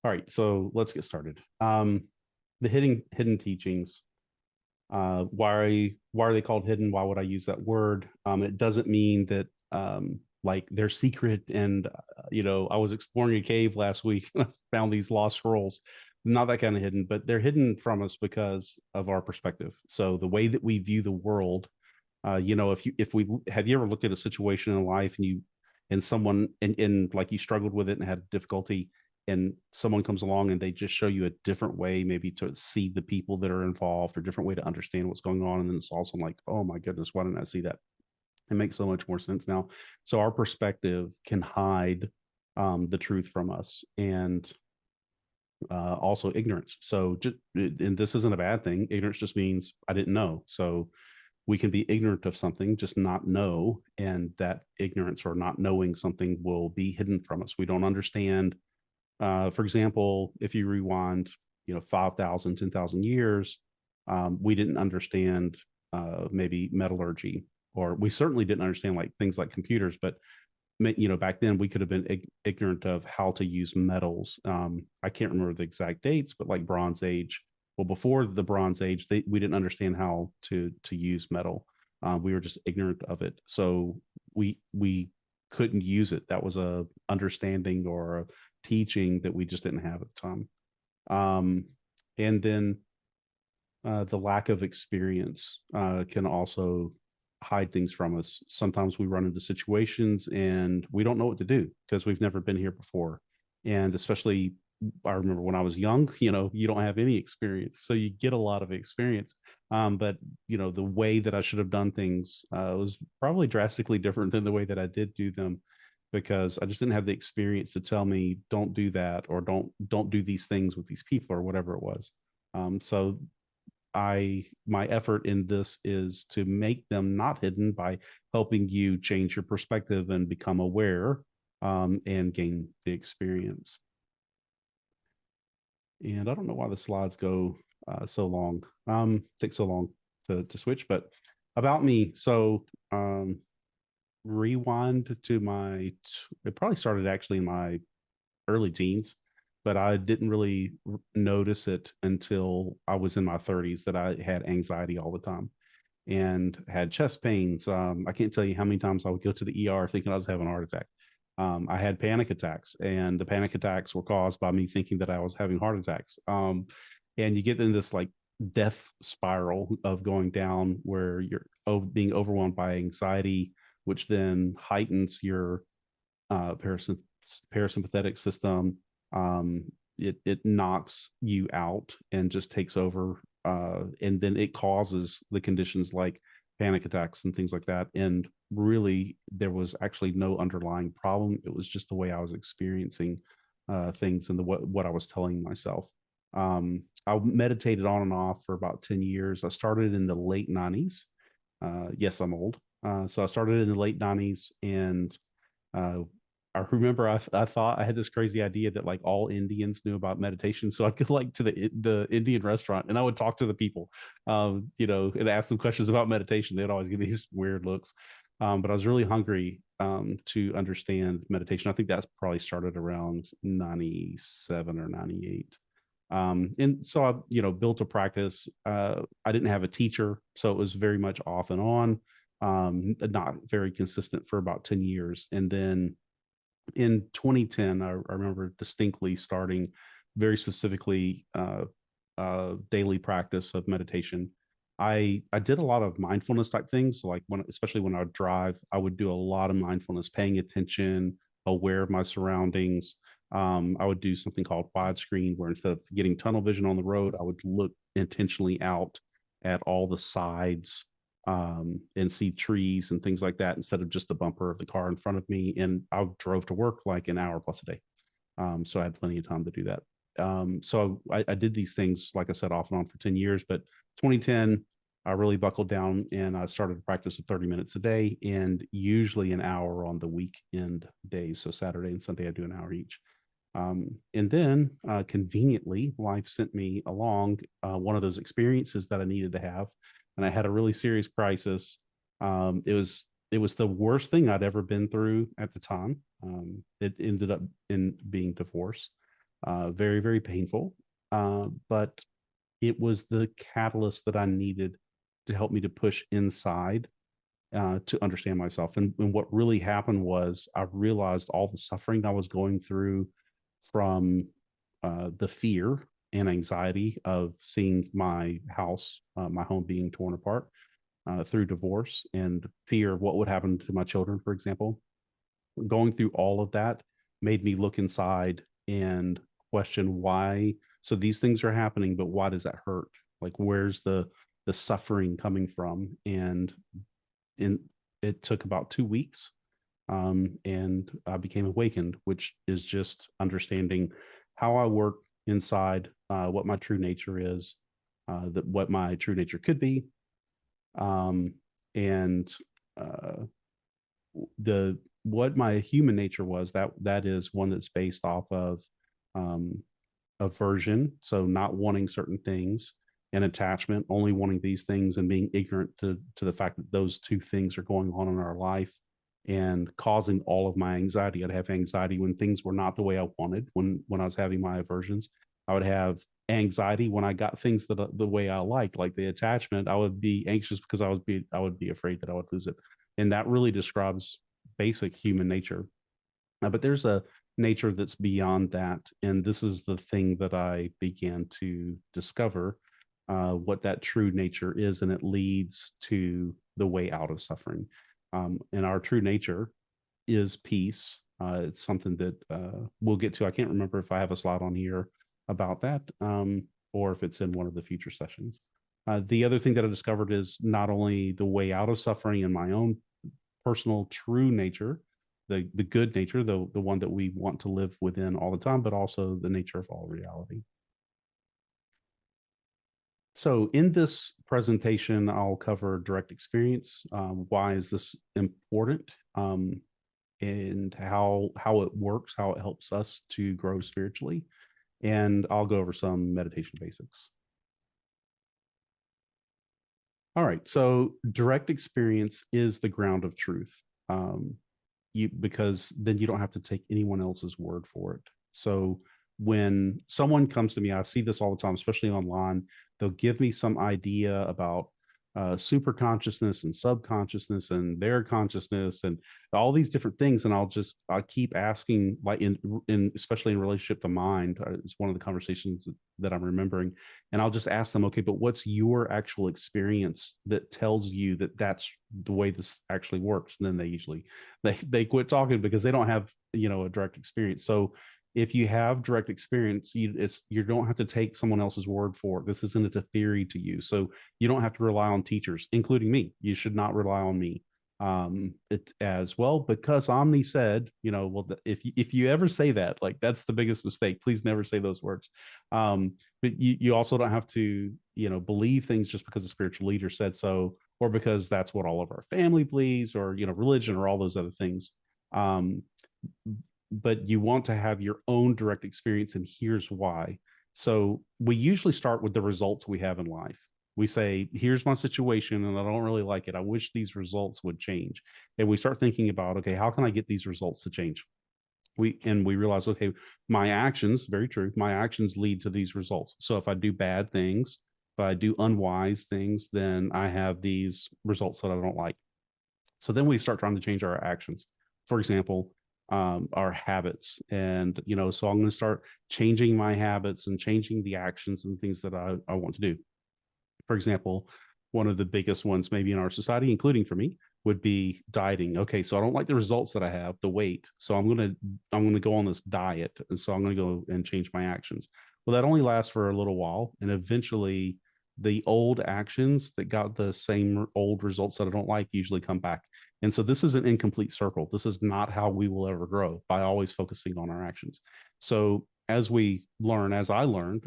All right, so let's get started. The hidden teachings. Why are they called hidden? Why would I use that word? It doesn't mean that like they're secret. And I was exploring a cave last week and I found these lost scrolls. Not that kind of hidden, but they're hidden from us because of our perspective. So the way that we view the world. If we have you ever looked at a situation in life and someone and like you struggled with it and had difficulty, and someone comes along and they just show you a different way maybe to see the people that are involved or a different way to understand what's going on, and then it's also like, oh my goodness, why didn't I see that? It makes so much more sense now. So our perspective can hide the truth from us, and also ignorance. So just, and this isn't a bad thing. Ignorance just means I didn't know. So we can be ignorant of something, just not know, and that ignorance or not knowing something will be hidden from us. We don't understand. For example, if you rewind, 5,000, 10,000 years, we didn't understand maybe metallurgy, or we certainly didn't understand like things like computers. But back then we could have been ignorant of how to use metals. I can't remember the exact dates, but like Bronze Age. Well, before the Bronze Age, we didn't understand how to use metal. We were just ignorant of it, so we couldn't use it. That was a understanding or a teaching that we just didn't have at the time. And then the lack of experience can also hide things from us. Sometimes we run into situations and we don't know what to do because we've never been here before. And especially, I remember when I was young, you don't have any experience. So you get a lot of experience. But, the way that I should have done things was probably drastically different than the way that I did do them, because I just didn't have the experience to tell me don't do that, or don't do these things with these people, or whatever it was. So my effort in this is to make them not hidden by helping you change your perspective and become aware, and gain the experience. And I don't know why the slides go so long, take so long to switch. But about me, so rewind to it probably started actually in my early teens, but I didn't really notice it until I was in my 30s that I had anxiety all the time and had chest pains. I can't tell you how many times I would go to the ER thinking I was having a heart attack. I had panic attacks, and the panic attacks were caused by me thinking that I was having heart attacks. And you get in this like death spiral of going down where you're being overwhelmed by anxiety, which then heightens your parasympathetic system. It knocks you out and just takes over, and then it causes the conditions like panic attacks and things like that. And really, there was actually no underlying problem. It was just the way I was experiencing things and what I was telling myself. I meditated on and off for about 10 years. I started in the late 90s. Yes, I'm old. So I started in the late 90s, and uh, I remember I thought I had this crazy idea that like all Indians knew about meditation. So I'd go like to the Indian restaurant and I would talk to the people, and ask them questions about meditation. They'd always give me these weird looks. But I was really hungry to understand meditation. I think that's probably started around 97 or 98. And so I, built a practice. I didn't have a teacher, so it was very much off and on, not very consistent for about 10 years. And then in 2010, I remember distinctly starting very specifically daily practice of meditation. I did a lot of mindfulness type things. So like especially when I would drive, I would do a lot of mindfulness, paying attention, aware of my surroundings. I would do something called widescreen, where instead of getting tunnel vision on the road, I would look intentionally out at all the sides, and see trees and things like that instead of just the bumper of the car in front of me. And I drove to work like an hour plus a day. So I had plenty of time to do that. So I did these things, like I said, off and on for 10 years. But 2010, I really buckled down and I started to practice at 30 minutes a day, and usually an hour on the weekend days. So Saturday and Sunday, I do an hour each. And then conveniently, life sent me along one of those experiences that I needed to have, and I had a really serious crisis. It was the worst thing I'd ever been through at the time. It ended up in being divorce. very, very painful. But it was the catalyst that I needed to help me to push inside to understand myself. And what really happened was I realized all the suffering I was going through from the fear and anxiety of seeing my house, my home being torn apart through divorce, and fear of what would happen to my children, for example. Going through all of that made me look inside and question why. So these things are happening, but why does that hurt? Like, where's the suffering coming from? And in it took about 2 weeks, and I became awakened, which is just understanding how I work inside, what my true nature is, that what my true nature could be, and uh, the what my human nature was. That is one that's based off of um, aversion, so not wanting certain things, and attachment, only wanting these things and being ignorant to the fact that those two things are going on in our life and causing all of my anxiety. I'd have anxiety when things were not the way I wanted. When I was having my aversions, I would have anxiety when I got things that the way I liked, like the attachment. I would be anxious because I would be afraid that I would lose it, and that really describes basic human nature. But there's a nature that's beyond that. And this is the thing that I began to discover, what that true nature is. And it leads to the way out of suffering. And our true nature is peace. It's something that we'll get to. I can't remember if I have a slide on here about that, or if it's in one of the future sessions. The other thing that I discovered is not only the way out of suffering in my own personal true nature, the good nature, the one that we want to live within all the time, but also the nature of all reality. So in this presentation, I'll cover direct experience. Why is this important? And how it works, how it helps us to grow spiritually. And I'll go over some meditation basics. All right. So direct experience is the ground of truth. Um, because then you don't have to take anyone else's word for it. So when someone comes to me, I see this all the time, especially online. They'll give me some idea about super consciousness and subconsciousness and their consciousness and all these different things, and I keep asking, like in especially in relationship to mind. It's one of the conversations that I'm remembering, and I'll just ask them, okay, but what's your actual experience that tells you that that's the way this actually works? And then they quit talking because they don't have a direct experience. So if you have direct experience, you don't have to take someone else's word for it. This isn't a theory to you, so you don't have to rely on teachers, including me. You should not rely on me it as well, because Omni said, well, if you ever say that, like, that's the biggest mistake. Please never say those words. But you also don't have to believe things just because a spiritual leader said so, or because that's what all of our family believes, or religion, or all those other things. um but you want to have your own direct experience, and here's why. So we usually start with the results we have in life. We say, here's my situation and I don't really like it. I wish these results would change. And we start thinking about, okay, how can I get these results to change? We realize, okay, my actions, very true, my actions lead to these results. So if I do bad things, if I do unwise things, then I have these results that I don't like. So then we start trying to change our actions. For example, our habits. And, so I'm going to start changing my habits and changing the actions and things that I want to do. For example, one of the biggest ones, maybe in our society, including for me, would be dieting. Okay, so I don't like the results that I have, the weight. So I'm gonna go on this diet. And so I'm gonna go and change my actions. Well, that only lasts for a little while. And eventually the old actions that got the same old results that I don't like usually come back. And so this is an incomplete circle. This is not how we will ever grow, by always focusing on our actions. So as we learn, as I learned,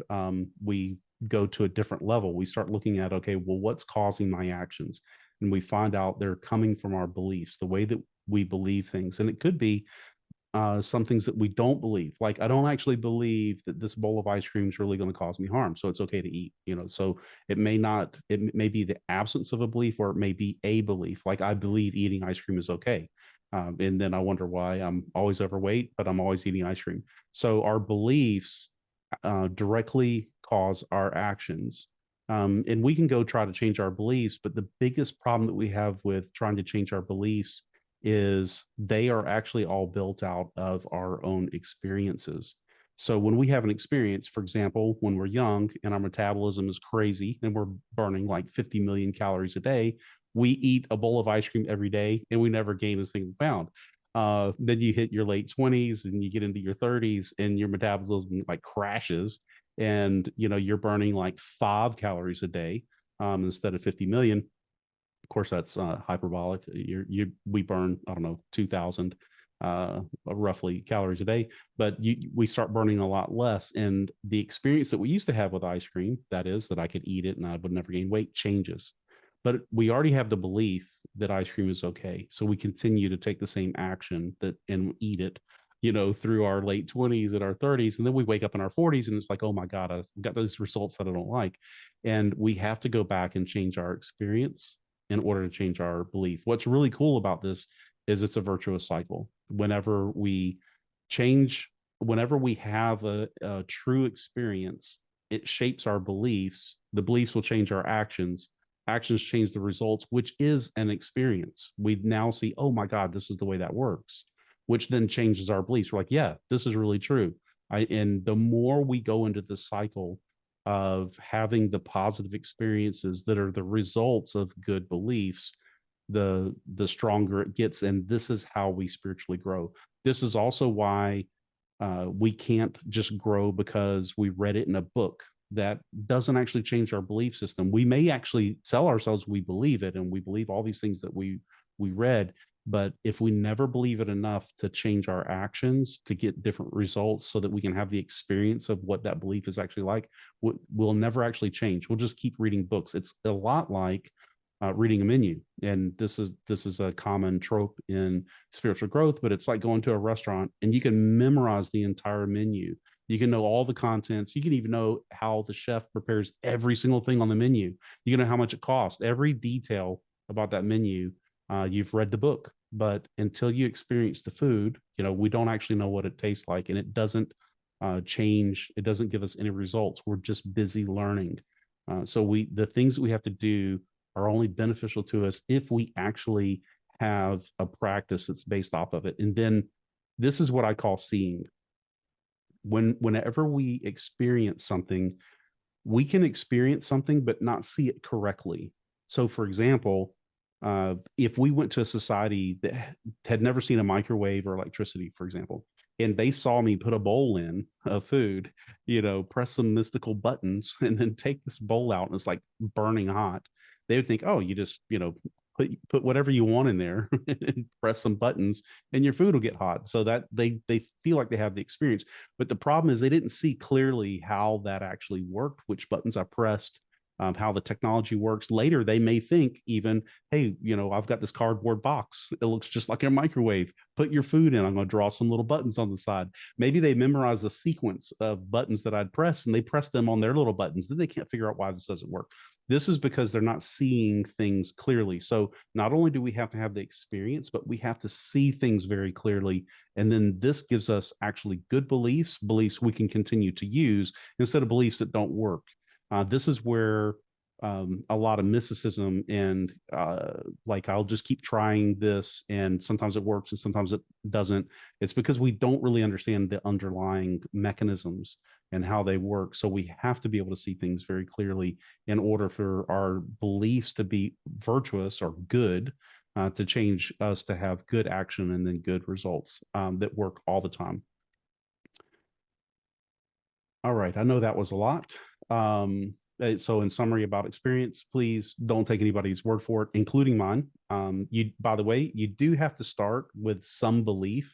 we go to a different level. We start looking at, okay, well, what's causing my actions? And we find out they're coming from our beliefs, the way that we believe things. And it could be some things that we don't believe. Like, I don't actually believe that this bowl of ice cream is really going to cause me harm, so it's okay to eat. So it may not. It may be the absence of a belief, or it may be a belief. Like, I believe eating ice cream is okay. And then I wonder why I'm always overweight, but I'm always eating ice cream. So our beliefs directly cause our actions. And we can go try to change our beliefs, but the biggest problem that we have with trying to change our beliefs is they are actually all built out of our own experiences. So when we have an experience, for example, when we're young and our metabolism is crazy and we're burning like 50 million calories a day, we eat a bowl of ice cream every day and we never gain a single pound. Then you hit your late 20s and you get into your 30s and your metabolism like crashes, and you're burning like 5 calories a day instead of 50 million. Of course, that's hyperbolic. We burn, I don't know, 2,000 roughly calories a day, but we start burning a lot less. And the experience that we used to have with ice cream, that is, that I could eat it and I would never gain weight, changes. But we already have the belief that ice cream is okay. So we continue to take the same action that and eat it, through our late 20s and our 30s. And then we wake up in our 40s and it's like, oh my God, I've got those results that I don't like. And we have to go back and change our experience in order to change our belief. What's really cool about this is it's a virtuous cycle. Change, whenever we have a true experience, it shapes our beliefs. The beliefs will change our actions. Actions change the results, which is an experience. We now see, oh my God, this is the way that works, which then changes our beliefs. We're like, yeah, this is really true. And the more we go into the cycle of having the positive experiences that are the results of good beliefs, the stronger it gets. And this is how we spiritually grow. This is also why we can't just grow because we read it in a book. That doesn't actually change our belief system. We may actually tell ourselves we believe it and we believe all these things that we read, but if we never believe it enough to change our actions to get different results so that we can have the experience of what that belief is actually like, we'll never actually change. We'll just keep reading books. It's a lot like reading a menu, and this is a common trope in spiritual growth, but it's like going to a restaurant and you can memorize the entire menu. You can know all the contents. You can even know how the chef prepares every single thing on the menu. You can know how much it costs, every detail about that menu. You've read the book, but until you experience the food, we don't actually know what it tastes like, and it doesn't change. It doesn't give us any results. We're just busy learning. So the things that we have to do are only beneficial to us if we actually have a practice that's based off of it. And then this is what I call seeing. Whenever we experience something, we can experience something but not see it correctly. So, for example, if we went to a society that had never seen a microwave or electricity, for example, and they saw me put a bowl in of food, press some mystical buttons and then take this bowl out and it's like burning hot, they would think, oh, you just, put whatever you want in there and press some buttons and your food will get hot. So that they feel like they have the experience. But the problem is they didn't see clearly how that actually worked, which buttons I pressed, how the technology works. Later, they may think even, hey, I've got this cardboard box. It looks just like a microwave. Put your food in. I'm going to draw some little buttons on the side. Maybe they memorize a sequence of buttons that I'd press and they press them on their little buttons. Then they can't figure out why this doesn't work. This is because they're not seeing things clearly. So not only do we have to have the experience, but we have to see things very clearly. And then this gives us actually good beliefs we can continue to use instead of beliefs that don't work. This is where a lot of mysticism and like I'll just keep trying this and sometimes it works and sometimes it doesn't. It's because we don't really understand the underlying mechanisms and how they work. So we have to be able to see things very clearly in order for our beliefs to be virtuous or good, to change us to have good action and then good results that work all the time. All right, I know that was a lot. So in summary about experience, please don't take anybody's word for it, including mine. By the way, you do have to start with some belief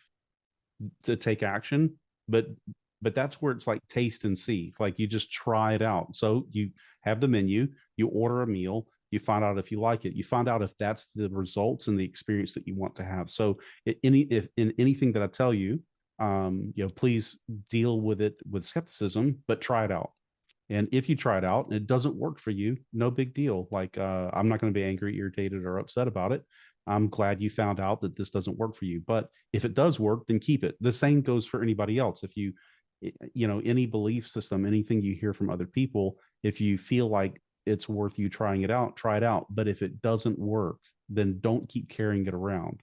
to take action, but that's where it's like taste and see. Like you just try it out. So you have the menu, you order a meal, you find out if you like it, you find out if that's the results and the experience that you want to have. So if in anything that I tell you, please deal with it with skepticism, but try it out. And if you try it out and it doesn't work for you, no big deal. Like I'm not going to be angry, irritated, or upset about it. I'm glad you found out that this doesn't work for you. But if it does work, then keep it. The same goes for anybody else. If you, any belief system, anything you hear from other people, if you feel like it's worth you trying it out, try it out. But if it doesn't work, then don't keep carrying it around,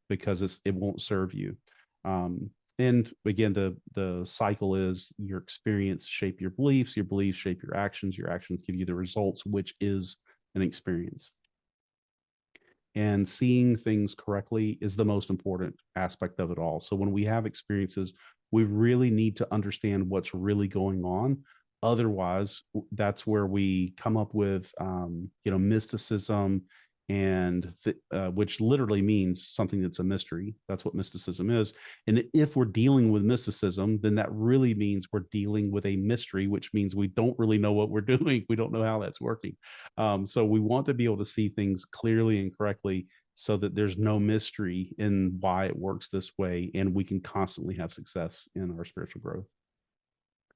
because it won't serve you. And again, the cycle is your experience shape your beliefs shape your actions give you the results, which is an experience. And seeing things correctly is the most important aspect of it all. So when we have experiences, we really need to understand what's really going on. Otherwise, that's where we come up with, mysticism, and which literally means something that's a mystery. That's what mysticism is. And if we're dealing with mysticism, then that really means we're dealing with a mystery, which means we don't really know what we're doing. We don't know how that's working. So we want to be able to see things clearly and correctly so that there's no mystery in why it works this way, and we can constantly have success in our spiritual growth.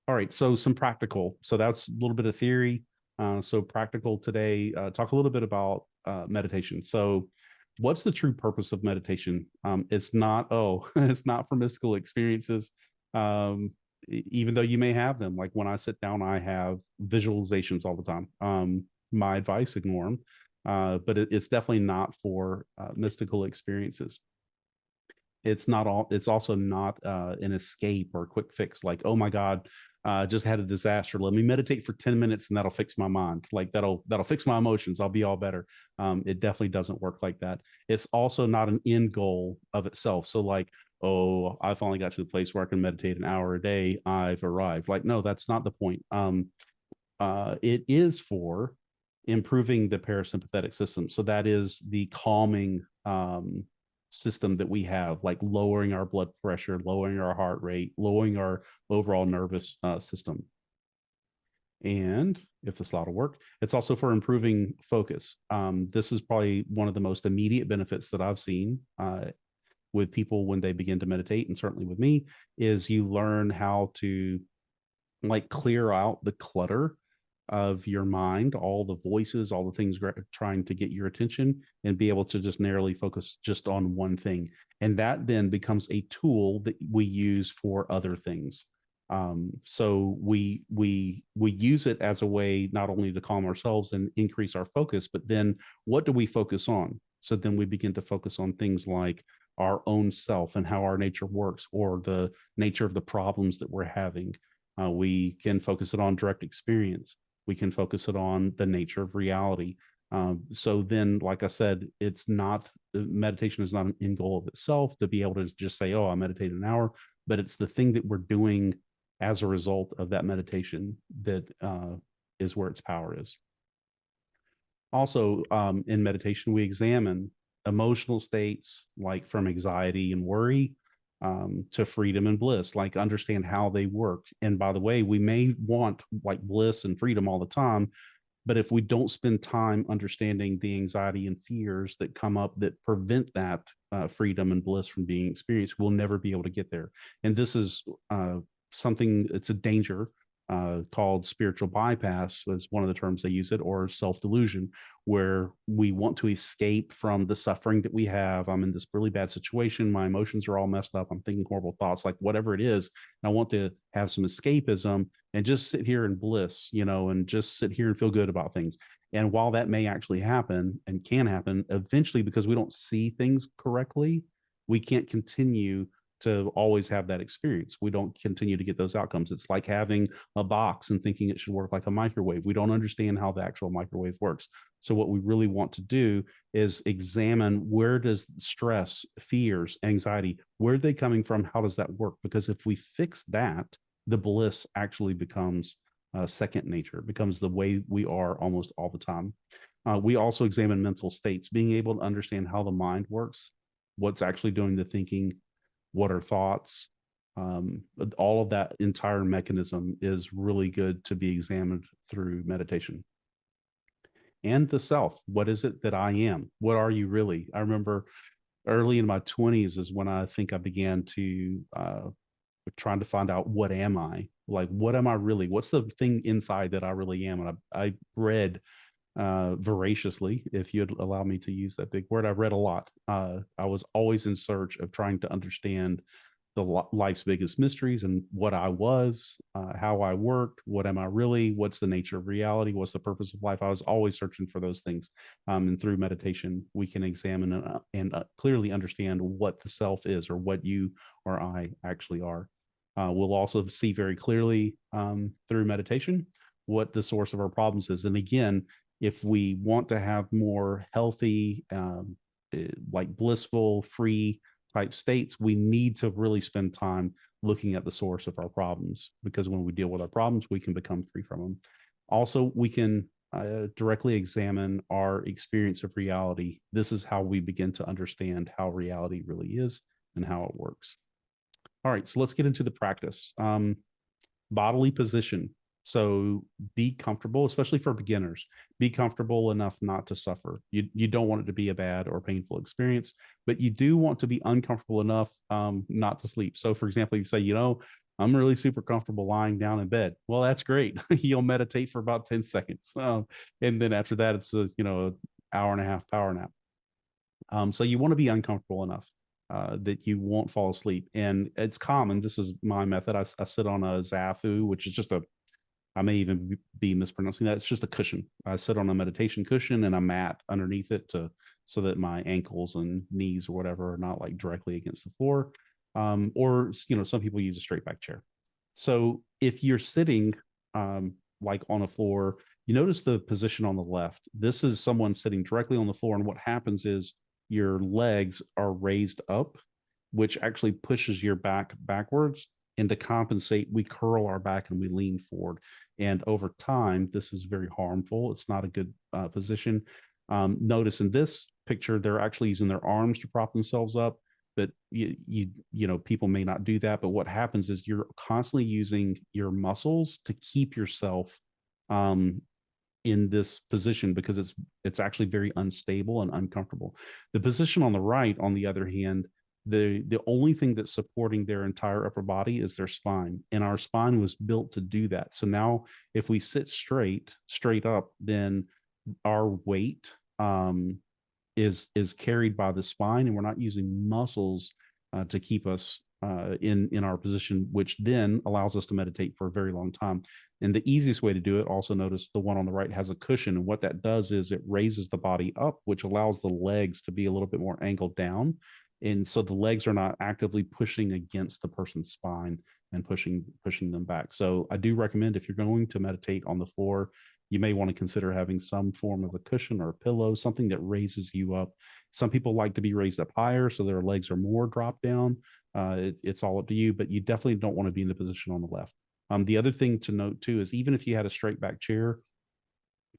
All right, so some practical. So that's a little bit of theory. So practical today. Talk a little bit about meditation. So, what's the true purpose of meditation? It's not it's not for mystical experiences. Even though you may have them, like when I sit down, I have visualizations all the time. My advice: ignore them. But it's definitely not for mystical experiences. It's also not an escape or a quick fix, like, oh my god, just had a disaster, let me meditate for 10 minutes and that'll fix my mind, like that'll fix my emotions, I'll be all better. It definitely doesn't work like that. It's also not an end goal of itself. So like, oh, I finally got to the place where I can meditate an hour a day, I've arrived. Like, no, that's not the point. It is for improving the parasympathetic system. So that is the calming system that we have, like lowering our blood pressure, lowering our heart rate, lowering our overall nervous system. And if this law will work, it's also for improving focus. This is probably one of the most immediate benefits that I've seen with people when they begin to meditate, and certainly with me, is you learn how to like clear out the clutter of your mind, all the voices, all the things trying to get your attention, and be able to just narrowly focus just on one thing. And that then becomes a tool that we use for other things. So we use it as a way not only to calm ourselves and increase our focus, but then what do we focus on? So then we begin to focus on things like our own self and how our nature works, or the nature of the problems that we're having. We can focus it on direct experience. We can focus it on the nature of reality. So then, like I said, it's not, meditation is not an end goal of itself to be able to just say, oh, I meditate an hour, but it's the thing that we're doing as a result of that meditation that is where its power is. Also, in meditation, we examine emotional states like from anxiety and worry to freedom and bliss, like understand how they work. And by the way, we may want like bliss and freedom all the time, but if we don't spend time understanding the anxiety and fears that come up that prevent that freedom and bliss from being experienced, we'll never be able to get there. And this is something, it's a danger called spiritual bypass, was one of the terms they use it, or self-delusion, where we want to escape from the suffering that we have. I'm in this really bad situation, my emotions are all messed up, I'm thinking horrible thoughts, like whatever it is, and I want to have some escapism and just sit here in bliss, and just sit here and feel good about things. And while that may actually happen and can happen eventually, because we don't see things correctly, we can't continue to always have that experience. We don't continue to get those outcomes. It's like having a box and thinking it should work like a microwave. We don't understand how the actual microwave works. So what we really want to do is examine, where does stress, fears, anxiety, where are they coming from? How does that work? Because if we fix that, the bliss actually becomes second nature, becomes the way we are almost all the time. We also examine mental states, being able to understand how the mind works, what's actually doing the thinking, what are thoughts. All of that entire mechanism is really good to be examined through meditation. And the self, what is it that I am? What are you really? I remember early in my 20s is when I think I began to trying to find out, what am I? Like, what am I really? What's the thing inside that I really am? And I read voraciously, if you'd allow me to use that big word. I read a lot. I was always in search of trying to understand life's biggest mysteries and what I was, how I worked, what am I really, what's the nature of reality, what's the purpose of life. I was always searching for those things. And through meditation, we can examine and clearly understand what the self is, or what you or I actually are. We'll also see very clearly through meditation what the source of our problems is. And again, if we want to have more healthy, like blissful, free type states, we need to really spend time looking at the source of our problems, because when we deal with our problems, we can become free from them. Also, we can directly examine our experience of reality. This is how we begin to understand how reality really is and how it works. All right, so let's get into the practice. Bodily position. So be comfortable, especially for beginners. Be comfortable enough not to suffer. You don't want it to be a bad or painful experience, but you do want to be uncomfortable enough not to sleep. So, for example, you say, I'm really super comfortable lying down in bed. Well, that's great. You'll meditate for about 10 seconds. And then after that, it's hour and a half power nap. So you want to be uncomfortable enough that you won't fall asleep. And it's common. This is my method. I sit on a Zafu, which is just I may even be mispronouncing that. It's just a cushion. I sit on a meditation cushion and a mat underneath it so that my ankles and knees or whatever are not like directly against the floor. Or some people use a straight back chair. So if you're sitting like on a floor, you notice the position on the left. This is someone sitting directly on the floor, and what happens is your legs are raised up, which actually pushes your back backwards. And to compensate, we curl our back and we lean forward. And over time, this is very harmful. It's not a good position. Notice in this picture, they're actually using their arms to prop themselves up. But people may not do that. But what happens is you're constantly using your muscles to keep yourself in this position, because it's actually very unstable and uncomfortable. The position on the right, on the other hand, the only thing that's supporting their entire upper body is their spine, and our spine was built to do that. So now if we sit straight up, then our weight is carried by the spine, and we're not using muscles to keep us in our position, which then allows us to meditate for a very long time. And the easiest way to do it, also notice the one on the right has a cushion, and what that does is it raises the body up, which allows the legs to be a little bit more angled down. And so the legs are not actively pushing against the person's spine and pushing them back. So I do recommend, if you're going to meditate on the floor, you may want to consider having some form of a cushion or a pillow, something that raises you up. Some people like to be raised up higher, so their legs are more dropped down. It's all up to you, but you definitely don't want to be in the position on the left. The other thing to note too is, even if you had a straight back chair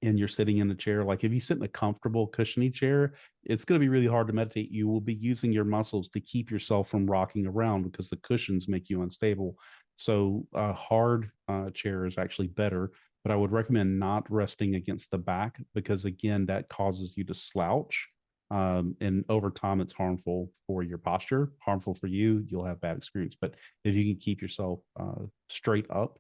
and you're sitting in a chair, like if you sit in a comfortable cushiony chair, it's going to be really hard to meditate. You will be using your muscles to keep yourself from rocking around, because the cushions make you unstable. So a hard chair is actually better, but I would recommend not resting against the back, because again, that causes you to slouch. And over time, it's harmful for your posture, harmful for you. You'll have bad experience. But if you can keep yourself straight up,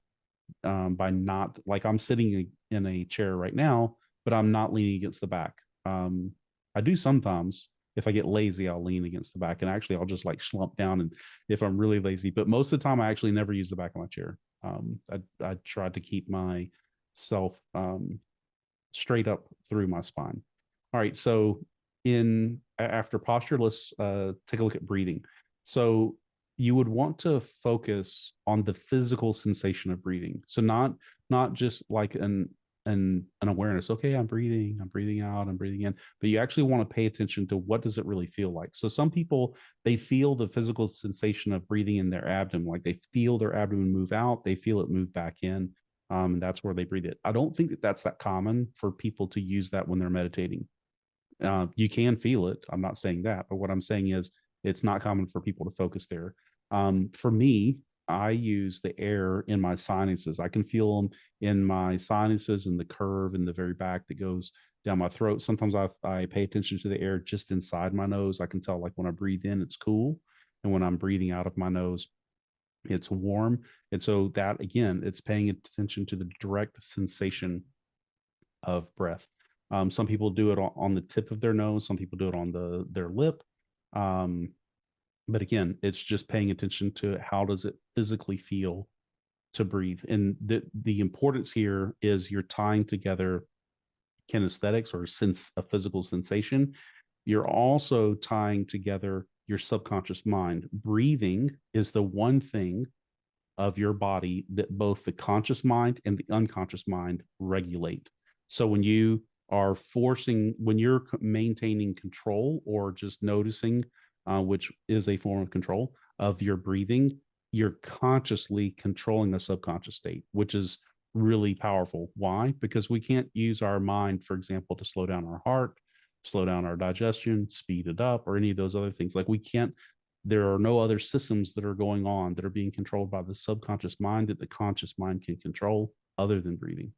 by not, like I'm sitting in a chair right now, but I'm not leaning against the back. I do sometimes. If I get lazy, I'll lean against the back, and actually I'll just like slump down. And if I'm really lazy, but most of the time I actually never use the back of my chair. I try to keep myself straight up through my spine. All right, so in after posture, let's take a look at breathing. So you would want to focus on the physical sensation of breathing. So not just like an awareness. Okay, I'm breathing out, I'm breathing in, but you actually want to pay attention to what does it really feel like. So some people, they feel the physical sensation of breathing in their abdomen, like they feel their abdomen move out, they feel it move back in. That's where they breathe it. I don't think that that's that common for people to use that when they're meditating. You can feel it. I'm not saying that, but what I'm saying is it's not common for people to focus there. For me, I use the air in my sinuses. I can feel them in my sinuses and the curve in the very back that goes down my throat. Sometimes I pay attention to the air just inside my nose. I can tell, like when I breathe in, it's cool. And when I'm breathing out of my nose, it's warm. And so that, again, it's paying attention to the direct sensation of breath. Some people do it on the tip of their nose. Some people do it on their lip. Um, but again, it's just paying attention to how does it physically feel to breathe. And the importance here is you're tying together kinesthetics or sense a physical sensation. You're also tying together your subconscious mind. Breathing is the one thing of your body that both the conscious mind and the unconscious mind regulate. So when you're maintaining control or just noticing, which is a form of control of your breathing, you're consciously controlling the subconscious state, which is really powerful. Why? Because we can't use our mind, for example, to slow down our heart, slow down our digestion, speed it up, or any of those other things. Like we can't, there are no other systems that are going on that are being controlled by the subconscious mind that the conscious mind can control other than breathing.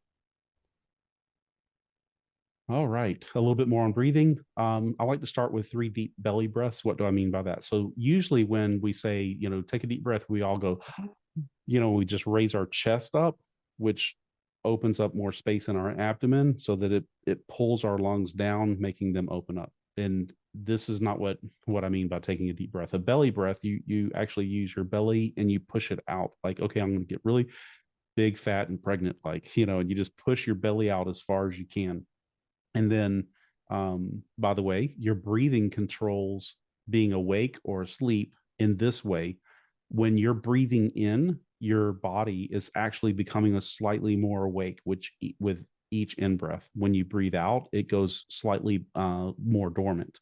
All right, a little bit more on breathing. I like to start with 3 deep belly breaths. What do I mean by that? So usually when we say, take a deep breath, we all go, we just raise our chest up, which opens up more space in our abdomen so that it pulls our lungs down, making them open up. And this is not what I mean by taking a deep breath. A belly breath, you actually use your belly and you push it out. Like, okay, I'm going to get really big, fat, and pregnant, like, and you just push your belly out as far as you can. And then, by the way, your breathing controls being awake or asleep in this way. When you're breathing in, your body is actually becoming a slightly more awake, which with each in breath. When you breathe out, it goes slightly more dormant.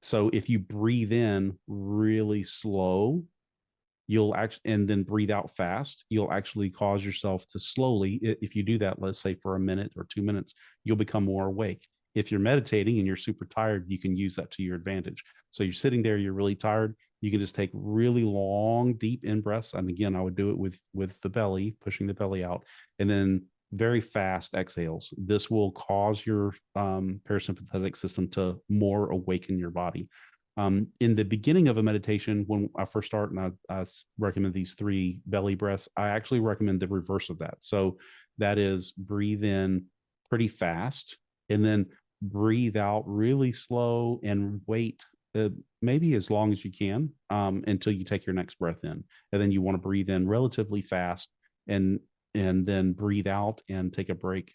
So if you breathe in really slow, you'll actually, and then breathe out fast, you'll actually cause yourself to slowly, if you do that, let's say for a minute or 2 minutes, you'll become more awake. If you're meditating and you're super tired, you can use that to your advantage. So you're sitting there, you're really tired, you can just take really long, deep in breaths. And again, I would do it with the belly, pushing the belly out, and then very fast exhales. This will cause your parasympathetic system to more awaken your body. In the beginning of a meditation, when I first start and I recommend these 3 belly breaths, I actually recommend the reverse of that. So that is breathe in pretty fast and then breathe out really slow and wait maybe as long as you can until you take your next breath in. And then you want to breathe in relatively fast and and then breathe out and take a break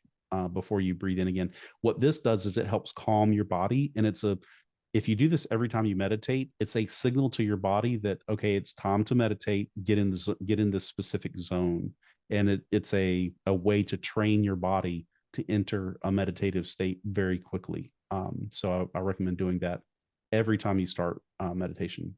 before you breathe in again. What this does is it helps calm your body, and if you do this every time you meditate, it's a signal to your body that okay, it's time to meditate. Get in this specific zone, and it's a way to train your body to enter a meditative state very quickly. So I recommend doing that every time you start meditation.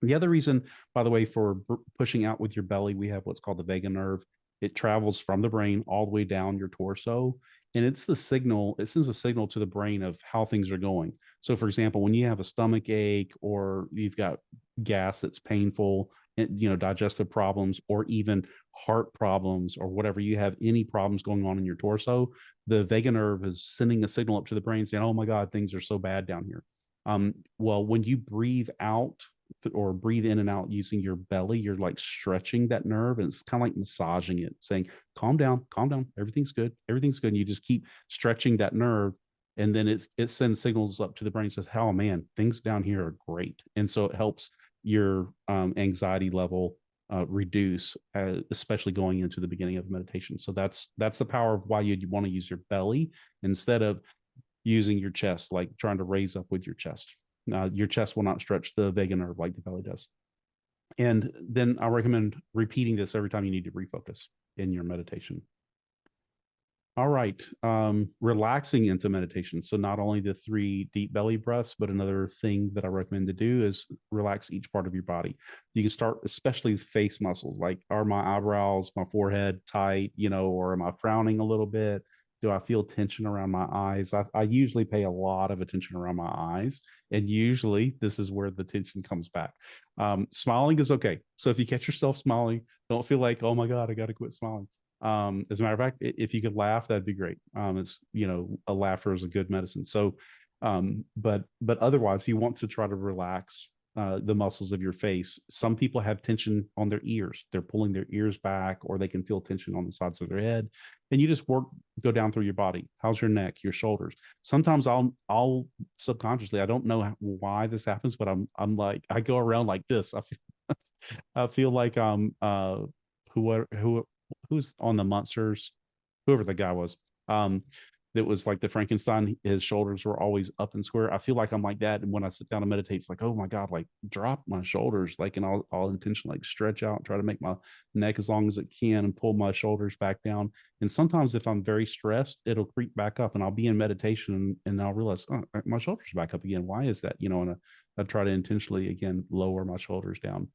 The other reason, by the way, for pushing out with your belly, we have what's called the vagus nerve. It travels from the brain all the way down your torso. And it's the signal, it sends a signal to the brain of how things are going. So, for example, when you have a stomach ache or you've got gas that's painful, digestive problems, or even heart problems, or whatever, you have any problems going on in your torso, the vagus nerve is sending a signal up to the brain saying, oh my God, things are so bad down here. Well, when you breathe out or breathe in and out using your belly, you're like stretching that nerve and it's kind of like massaging it, saying, calm down, everything's good, everything's good. And you just keep stretching that nerve. And then it sends signals up to the brain, says, oh man, things down here are great. And so it helps your anxiety level reduce, especially going into the beginning of meditation. So that's the power of why you'd want to use your belly instead of using your chest, like trying to raise up with your chest. Your chest will not stretch the vagus nerve like the belly does. And then I recommend repeating this every time you need to refocus in your meditation. All right. Relaxing into meditation. So not only the 3 deep belly breaths, but another thing that I recommend to do is relax each part of your body. You can start, especially face muscles, like are my eyebrows, my forehead tight, or am I frowning a little bit? Do I feel tension around my eyes? I usually pay a lot of attention around my eyes. And usually this is where the tension comes back. Smiling is okay. So if you catch yourself smiling, don't feel like, oh my God, I got to quit smiling. As a matter of fact, if you could laugh, that'd be great. It's a laughter is a good medicine. So, but otherwise, if you want to try to relax, the muscles of your face. Some people have tension on their ears. They're pulling their ears back, or they can feel tension on the sides of their head. And you just go down through your body. How's your neck, your shoulders? Sometimes I'll subconsciously, I don't know why this happens, but I'm like, I go around like this. I feel like who's on the monsters, whoever the guy was, um that was like the Frankenstein. His shoulders were always up and square. I feel like I'm like that, and when I sit down and meditate, it's like, oh my god, like drop my shoulders, like, and I'll intentionally like stretch out, try to make my neck as long as it can, and pull my shoulders back down. And sometimes if I'm very stressed, it'll creep back up, and I'll be in meditation, and I'll realize, oh, my shoulders are back up again. Why is that? And I try to intentionally again lower my shoulders down.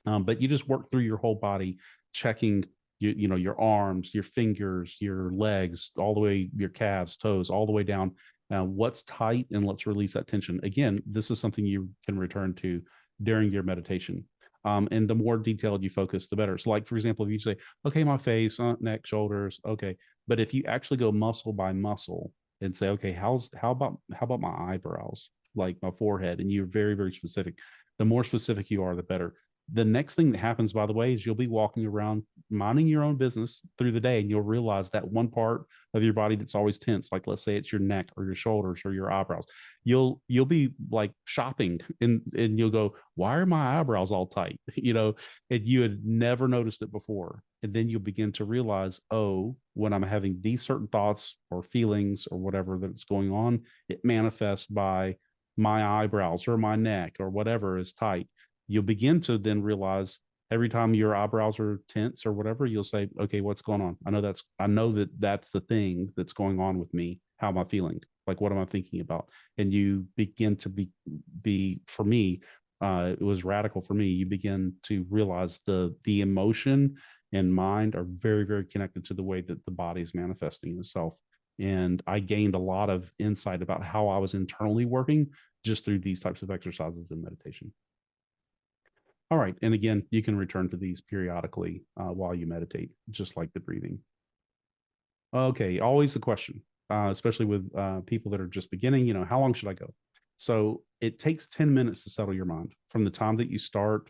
But you just work through your whole body, checking your arms, your fingers, your legs, all the way, your calves, toes, all the way down. What's tight, and let's release that tension. Again, this is something you can return to during your meditation. And the more detailed you focus, the better. So, like for example, if you say, "Okay, my face, neck, shoulders," okay, but if you actually go muscle by muscle and say, "Okay, how about my eyebrows, like my forehead," and you're very very specific. The more specific you are, the better. The next thing that happens, by the way, is you'll be walking around minding your own business through the day, and you'll realize that one part of your body that's always tense, like let's say it's your neck or your shoulders or your eyebrows, you'll be like shopping, and you'll go, why are my eyebrows all tight? And you had never noticed it before. And then you'll begin to realize, oh, when I'm having these certain thoughts or feelings or whatever that's going on, it manifests by my eyebrows or my neck or whatever is tight. You'll begin to then realize every time your eyebrows are tense or whatever, you'll say, okay, what's going on? I know that that's the thing that's going on with me. How am I feeling? Like, what am I thinking about? And you begin to be for me, it was radical for me. You begin to realize the emotion and mind are very, very connected to the way that the body is manifesting itself. And I gained a lot of insight about how I was internally working just through these types of exercises and meditation. All right. And again, you can return to these periodically while you meditate, just like the breathing. Okay. Always the question, especially with people that are just beginning, how long should I go? So it takes 10 minutes to settle your mind. From the time that you start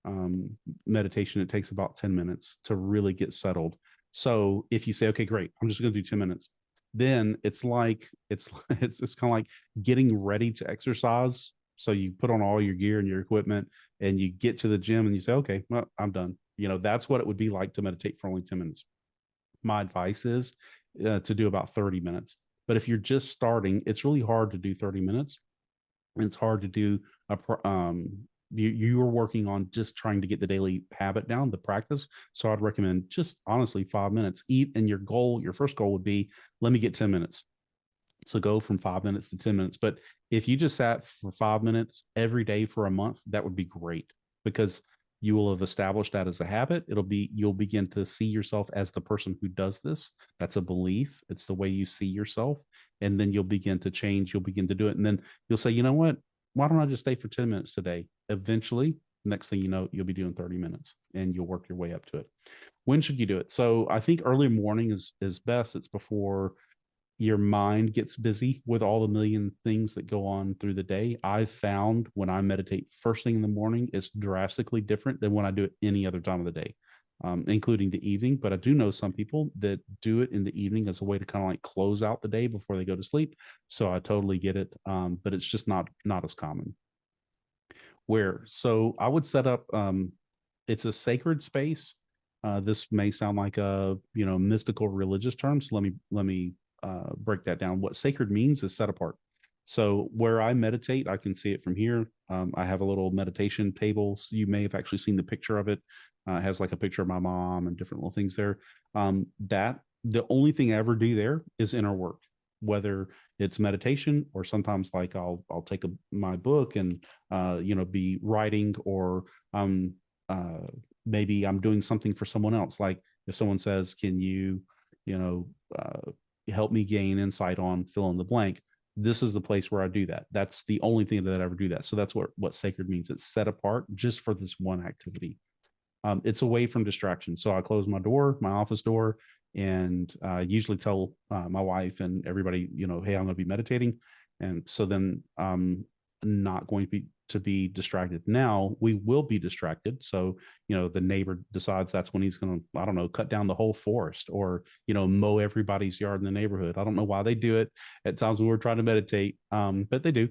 um, meditation, it takes about 10 minutes to really get settled. So if you say, okay, great, I'm just going to do 10 minutes, then it's like, it's kind of like getting ready to exercise. So you put on all your gear and your equipment, and you get to the gym and you say, okay, well, I'm done. That's what it would be like to meditate for only 10 minutes. My advice is to do about 30 minutes. But if you're just starting, it's really hard to do 30 minutes. It's hard to do you are working on just trying to get the daily habit down, the practice. So I'd recommend just honestly 5 minutes. Eat, and your first goal would be, let me get 10 minutes. So go from 5 minutes to 10 minutes. But if you just sat for 5 minutes every day for a month, that would be great, because you will have established that as a habit. You'll begin to see yourself as the person who does this. That's a belief. It's the way you see yourself. And then you'll begin to change. You'll begin to do it. And then you'll say, you know what? Why don't I just stay for 10 minutes today? Eventually, next thing you know, you'll be doing 30 minutes, and you'll work your way up to it. When should you do it? So I think early morning is best. It's before your mind gets busy with all the million things that go on through the day. I've found when I meditate first thing in the morning, it's drastically different than when I do it any other time of the day, including the evening. But I do know some people that do it in the evening as a way to kind of like close out the day before they go to sleep. So I totally get it, but it's just not as common. So I would set up. It's a sacred space. This may sound like a mystical religious term. So let me break that down. What sacred means is set apart. So where I meditate, I can see it from here. I have a little meditation table. So you may have actually seen the picture of it. It has like a picture of my mom and different little things there. That the only thing I ever do there is inner work, whether it's meditation, or sometimes like I'll take my book and be writing, or um uh maybe I'm doing something for someone else. Like if someone says, can you know help me gain insight on fill in the blank, this is the place where I do that. That's the only thing that I ever do that. So that's what sacred means. It's set apart just for this one activity. It's away from distraction. So I close my office door, and usually tell my wife and everybody, hey, I'm going to be meditating. And so then not going to be distracted. Now we will be distracted. So, the neighbor decides that's when he's going to, I don't know, cut down the whole forest or, mow everybody's yard in the neighborhood. I don't know why they do it at times when we're trying to meditate, but they do.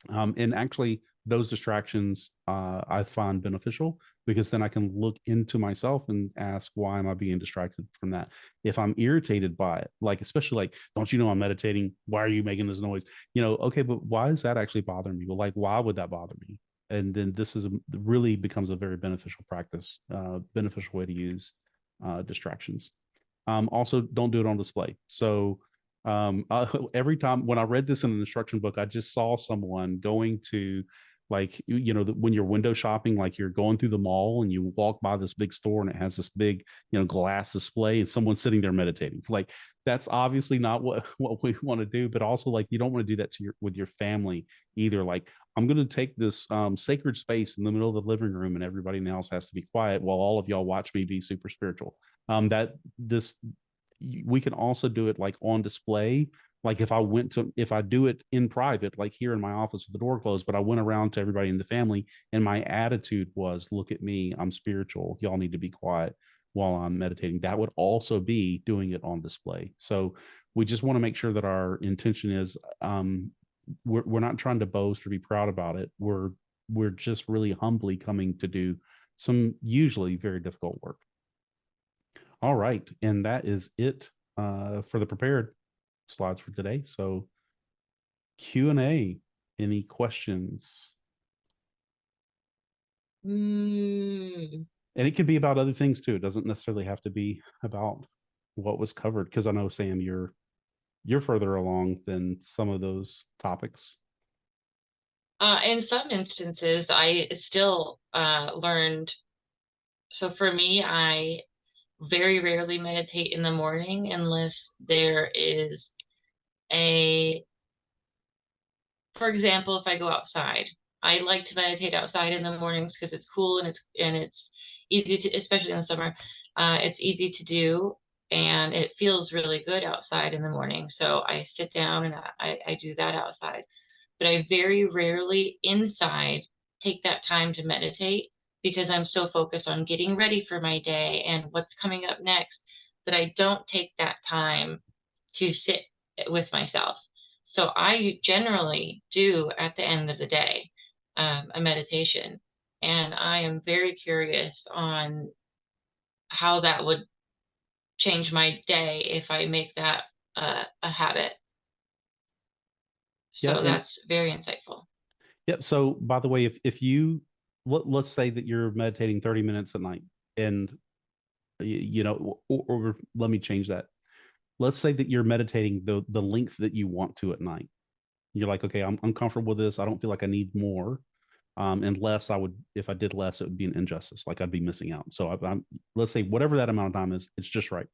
And actually, those distractions I find beneficial because then I can look into myself and ask, why am I being distracted from that? If I'm irritated by it, like, especially like, don't you know I'm meditating? Why are you making this noise? Okay, but why is that actually bothering me? Well, like, why would that bother me? And then this is really becomes a very beneficial practice, beneficial way to use distractions. Also, don't do it on display. So every time when I read this in an instruction book, I just saw someone going to like when you're window shopping, like you're going through the mall and you walk by this big store and it has this big glass display and someone's sitting there meditating. Like that's obviously not what we want to do, but also like you don't want to do that to with your family either. Like I'm going to take this sacred space in the middle of the living room and everybody in the house has to be quiet while all of y'all watch me be super spiritual. That this we can also do it like on display. Like if I do it in private, like here in my office with the door closed, but I went around to everybody in the family and my attitude was, look at me, I'm spiritual. Y'all need to be quiet while I'm meditating. That would also be doing it on display. So we just want to make sure that our intention is we're not trying to boast or be proud about it. We're just really humbly coming to do some usually very difficult work. All right. And that is it for the prepared slides for today. So Q&A, any questions? And it could be about other things too. It doesn't necessarily have to be about what was covered. Because I know, Sam, you're further along than some of those topics. In some instances, I still learned. So for me, I very rarely meditate in the morning unless there is for example, if I go outside. I like to meditate outside in the mornings because it's cool and it's easy to, especially in the summer, it's easy to do and it feels really good outside in the morning. So I sit down and I do that outside. But I very rarely inside take that time to meditate because I'm so focused on getting ready for my day and what's coming up next that I don't take that time to sit with myself. So I generally do at the end of the day a meditation. And I am very curious on how that would change my day if I make that a habit. Yeah. So And that's very insightful. yep. So by the way, if you let's say that you're meditating 30 minutes a night and or let me change that. Let's say that you're meditating the length that you want to at night. You're like, okay, I'm comfortable with this. I don't feel like I need more. And less, if I did less, it would be an injustice. Like I'd be missing out. So let's say whatever that amount of time is, it's just right.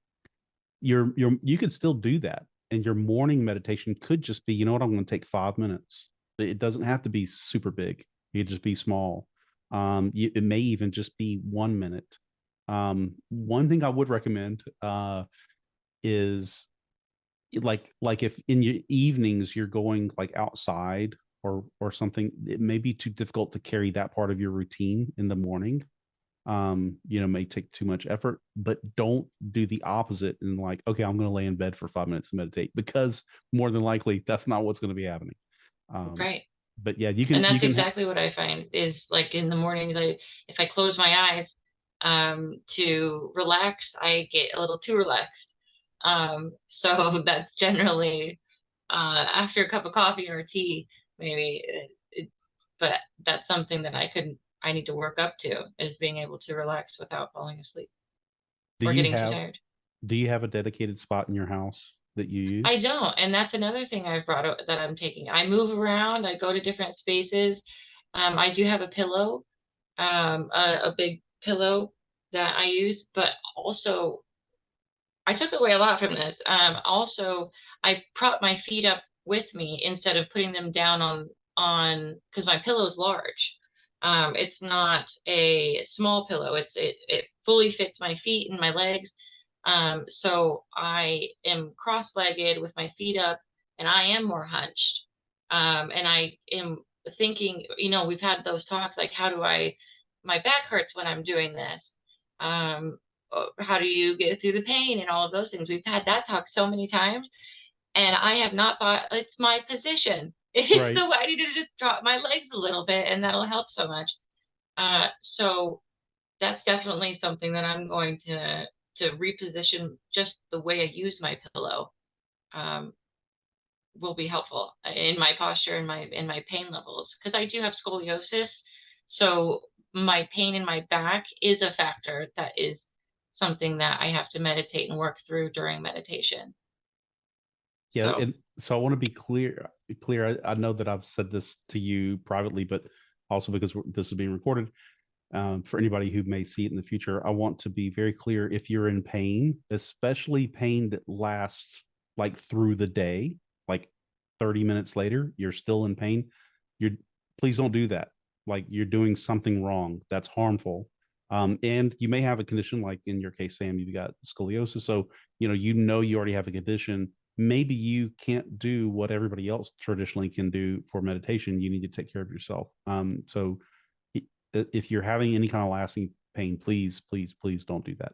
You could still do that. And your morning meditation could just be, you know what, I'm going to take 5 minutes. It doesn't have to be super big. It could just be small. It may even just be 1 minute. One thing I would recommend is like if in your evenings you're going like outside or something, it may be too difficult to carry that part of your routine in the morning. May take too much effort, but don't do the opposite and like, okay, I'm going to lay in bed for 5 minutes and meditate, because more than likely that's not what's going to be happening. um Right. but yeah, And you that's can exactly what I find is like in the mornings, if I close my eyes to relax, I get a little too relaxed. So that's generally after a cup of coffee or tea, maybe. But that's something that I need to work up to is being able to relax without falling asleep do or you getting too have tired. do you have a dedicated spot in your house that you I use? don't, and that's another thing I've brought up that I'm taking. I move around, I go to different spaces. I do have a pillow, a big pillow that I use, but also I took away a lot from this. Also, I prop my feet up with me instead of putting them down on because my pillow is large. It's not a small pillow. It fully fits my feet and my legs. So I am cross-legged with my feet up, and I am more hunched. And I am thinking, we've had those talks like, my back hurts when I'm doing this. How do you get through the pain and all of those things? We've had that talk so many times, and I have not thought it's my position. It's Right. the way I need to just drop my legs a little bit, and that'll help so much. So that's definitely something that I'm going to reposition. Just the way I use my pillow um, will be helpful in my posture and my pain levels, because I do have scoliosis. So my pain in my back is a factor that is something that I have to meditate and work through during meditation. Yeah, So and so I want to be clear. I know that I've said this to you privately, but also because this is being recorded, for anybody who may see it in the future, I want to be very clear. If you're in pain, especially pain that lasts like through the day, like 30 minutes later, you're still in pain, you're please don't do that. Like you're doing something wrong that's harmful. And you may have a condition like in your case, Sam, you've got scoliosis. So, you already have a condition. Maybe you can't do what everybody else traditionally can do for meditation. You need to take care of yourself. So if you're having any kind of lasting pain, please, please, please don't do that.